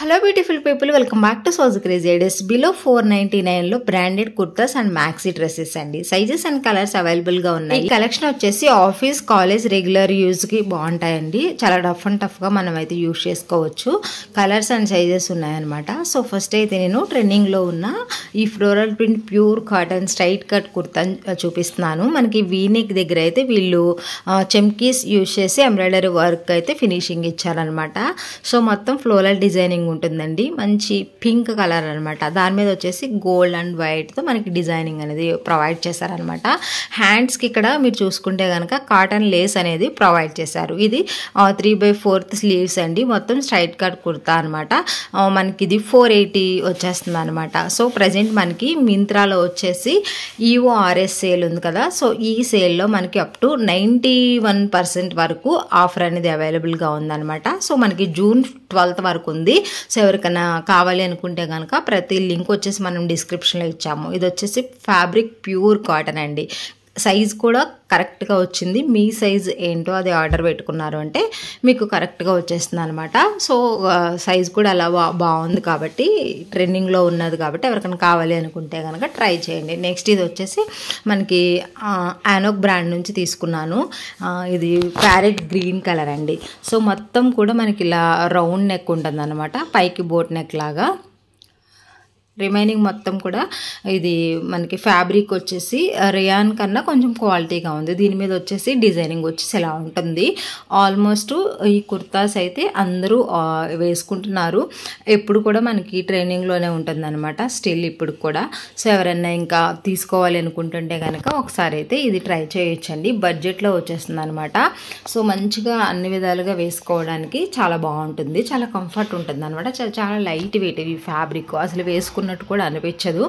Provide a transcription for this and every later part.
Hello beautiful people, welcome back to Soz Crazy Ideas. Below 499 లో branded kurtas and maxi dresses అండి. Sizes and colours available గా ఉన్నాయి. ఈ collection వచ్చేసి office, college, regular use కి బాగుంటాయండి. చాలా రఫ్ అండ్ టఫ్ గా మనం అయితే యూజ్ చేసుకోవచ్చు. కలర్స్ అండ్ సైజెస్ ఉన్నాయన్నమాట. సో ఫస్ట్ అయితే నేను ట్రెండింగ్ లో ఉన్న ఈ floral print pure cotton straight cut kurta చూపిస్తున్నాను. మనకి వీనెక్ దగ్గర అయితే వీళ్ళు చెమ్కీస్ యూజ్ చేసి ఎంబ్రాయిడరీ వర్క్ అయితే ఫినిషింగ్ ఇచ్చారనమాట. సో మొత్తం ఫ్లోరల్ డిజైనింగ్ ఉంటుందండి. మంచి పింక్ కలర్ అనమాట. దాని మీద వచ్చేసి గోల్డ్ అండ్ వైట్ తో మనకి డిజైనింగ్ అనేది ప్రొవైడ్ చేశారనమాట. హ్యాండ్స్ కి ఇక్కడ మీరు చూసుకుంటే కనుక కాటన్ లేస్ అనేది ప్రొవైడ్ చేశారు. ఇది 3/4 స్లీవ్స్ అండి. మొత్తం స్ట్రైట్ కట్ కుర్తా అనమాట. మనకి ఇది 480 వచ్చేస్తుంది అనమాట. సో ప్రజెంట్ మనకి మింత్రాలో వచ్చేసి EORS సేల్ ఉంది కదా. సో ఈ సేల్లో మనకి అప్ టు 91% వరకు ఆఫర్ అనేది అవైలబుల్గా ఉందన్నమాట. సో మనకి జూన్ 12th వరకు ఉంది. సో ఎవరికైనా కావాలి అనుకుంటే కనుక ప్రతి లింక్ వచ్చేసి మనం డిస్క్రిప్షన్లో ఇచ్చాము. ఇది వచ్చేసి ఫ్యాబ్రిక్ ప్యూర్ కాటన్ అండి. సైజ్ కూడా కరెక్ట్గా వచ్చింది. మీ సైజ్ ఏంటో అది ఆర్డర్ పెట్టుకున్నారు అంటే మీకు కరెక్ట్గా వచ్చేస్తుంది అనమాట. సో సైజ్ కూడా అలా బాగుంది కాబట్టి ట్రెండింగ్లో ఉన్నది కాబట్టి ఎవరికైనా కావాలి అనుకుంటే కనుక ట్రై చేయండి. నెక్స్ట్ ఇది వచ్చేసి మనకి యానోక్ బ్రాండ్ నుంచి తీసుకున్నాను. ఇది ప్యారెట్ గ్రీన్ కలర్ అండి. సో మొత్తం కూడా మనకి ఇలా రౌండ్ నెక్ ఉంటుంది అనమాట. పైకి బోట్ నెక్ లాగా. రిమైనింగ్ మొత్తం కూడా ఇది మనకి ఫ్యాబ్రిక్ వచ్చేసి రియాన్ కన్నా కొంచెం క్వాలిటీగా ఉంది. దీని మీద వచ్చేసి డిజైనింగ్ వచ్చేసి ఎలా ఉంటుంది. ఆల్మోస్ట్ ఈ కుర్తాస్ అయితే అందరూ వేసుకుంటున్నారు. ఎప్పుడు కూడా మనకి ట్రైనింగ్లోనే ఉంటుంది అనమాట. స్టిల్ ఇప్పుడు కూడా. సో ఎవరైనా ఇంకా తీసుకోవాలి అనుకుంటుంటే కనుక ఒకసారి అయితే ఇది ట్రై చేయొచ్చండి. బడ్జెట్లో వచ్చేస్తుంది అనమాట. సో మంచిగా అన్ని విధాలుగా వేసుకోవడానికి చాలా బాగుంటుంది. చాలా కంఫర్ట్ ఉంటుంది అనమాట. చాలా లైట్ వెయిట్ ఈ ఫ్యాబ్రిక్. అసలు వేసుకున్నట్టు కూడా అనిపించదు.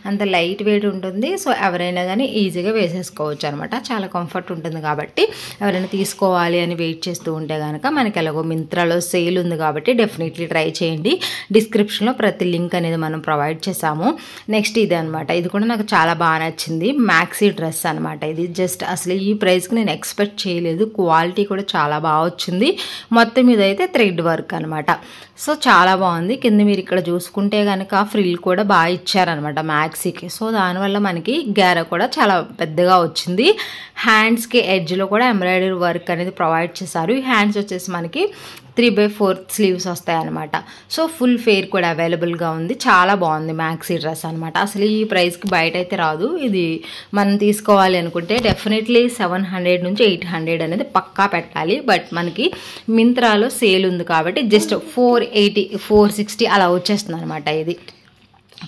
అంత లైట్ వెయిట్ ఉంటుంది. సో ఎవరైనా కానీ ఈజీగా వేసేసుకోవచ్చు అనమాట. చాలా కంఫర్ట్ ఉంటుంది కాబట్టి ఎవరైనా తీసుకోవాలి అని వెయిట్ చేస్తూ ఉంటే కనుక మనకి ఎలాగో మింత్రాలో సేల్ ఉంది కాబట్టి డెఫినెట్లీ ట్రై చేయండి. డిస్క్రిప్షన్లో ప్రతి లింక్ అనేది మనం ప్రొవైడ్ చేసాము. నెక్స్ట్ ఇది అనమాట. ఇది కూడా నాకు చాలా బాగా నచ్చింది. మ్యాక్సీ డ్రెస్ అనమాట. ఇది జస్ట్ అసలు ఈ ప్రైస్కి నేను ఎక్స్పెక్ట్ చేయలేదు. క్వాలిటీ కూడా చాలా బాగా వచ్చింది. మొత్తం ఇదైతే థ్రెడ్ వర్క్ అనమాట. సో చాలా బాగుంది. కింద మీరు ఇక్కడ చూసుకుంటే కనుక ఫ్రిల్ కూడా బాగా ఇచ్చారనమాట మ్యాక్సీకి. సో దానివల్ల మనకి గ్యార కూడా చాలా పెద్దగా వచ్చింది. హ్యాండ్స్కి ఎడ్జ్లో కూడా ఎంబ్రాయిడరీ వర్క్ అనేది ప్రొవైడ్ చేశారు. ఈ హ్యాండ్స్ వచ్చేసి మనకి 3/4 స్లీవ్స్ వస్తాయన్నమాట. సో ఫుల్ ఫేర్ కూడా అవైలబుల్గా ఉంది. చాలా బాగుంది మ్యాక్సీ డ్రెస్ అనమాట. అసలు ఈ ప్రైస్కి బయట అయితే రాదు. ఇది మనం తీసుకోవాలి అనుకుంటే డెఫినెట్లీ 700 నుంచి 800 అనేది పక్కా పెట్టాలి. బట్ మనకి మింత్రాలో సేల్ ఉంది కాబట్టి జస్ట్ 480 460 అలా వచ్చేస్తుంది అనమాట. ఇది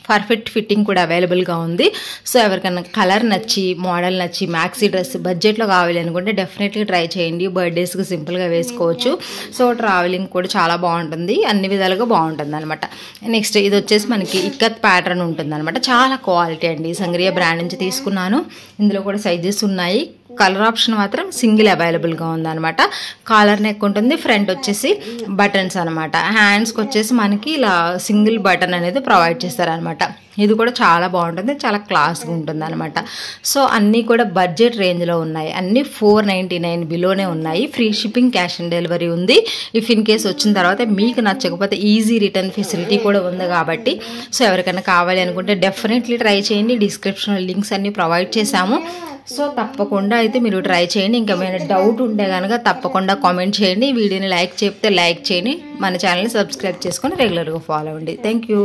పర్ఫెక్ట్ ఫిట్టింగ్ కూడా అవైలబుల్గా ఉంది. సో ఎవరికైనా కలర్ నచ్చి మోడల్ నచ్చి మ్యాక్సీ డ్రెస్ బడ్జెట్లో కావాలి అనుకుంటే డెఫినెట్లీ ట్రై చేయండి. బర్త్డేస్కి సింపుల్గా వేసుకోవచ్చు. సో ట్రావెలింగ్ కూడా చాలా బాగుంటుంది. అన్ని విధాలుగా బాగుంటుంది అనమాట. నెక్స్ట్ ఇది వచ్చేసి మనకి ఇక్కత్ ప్యాటర్న్ ఉంటుంది అనమాట. చాలా క్వాలిటీ అండి. సంగ్రియా బ్రాండ్ నుంచి తీసుకున్నాను. ఇందులో కూడా సైజెస్ ఉన్నాయి. కలర్ ఆప్షన్ మాత్రం సింగిల్ అవైలబుల్గా ఉందన్నమాట. కాలర్ నెక్ ఉంటుంది. ఫ్రంట్ వచ్చేసి బటన్స్ అనమాట. హ్యాండ్స్కి వచ్చేసి మనకి ఇలా సింగిల్ బటన్ అనేది ప్రొవైడ్ చేస్తారనమాట. ఇది కూడా చాలా బాగుంటుంది. చాలా క్లాస్గా ఉంటుంది అనమాట. సో అన్నీ కూడా బడ్జెట్ రేంజ్లో ఉన్నాయి. అన్నీ 499 బిలోనే ఉన్నాయి. Free shipping, cash on delivery ఉంది. ఇఫ్ ఇన్ కేస్ వచ్చిన తర్వాత మీకు నచ్చకపోతే ఈజీ రిటర్న్ ఫెసిలిటీ కూడా ఉంది కాబట్టి సో ఎవరికైనా కావాలి అనుకుంటే డెఫినెట్లీ ట్రై చేయండి. డిస్క్రిప్షన్లో లింక్స్ అన్నీ ప్రొవైడ్ చేశాము. సో తప్పకుండా అయితే మీరు ట్రై చేయండి. ఇంకేమైనా డౌట్ ఉంటే కనుక తప్పకుండా కామెంట్ చేయండి. వీడియోని లైక్ చేస్తే లైక్ చేయండి. మన ఛానల్ని సబ్స్క్రైబ్ చేసుకొని రెగ్యులర్గా ఫాలో అవ్వండి. Thank you.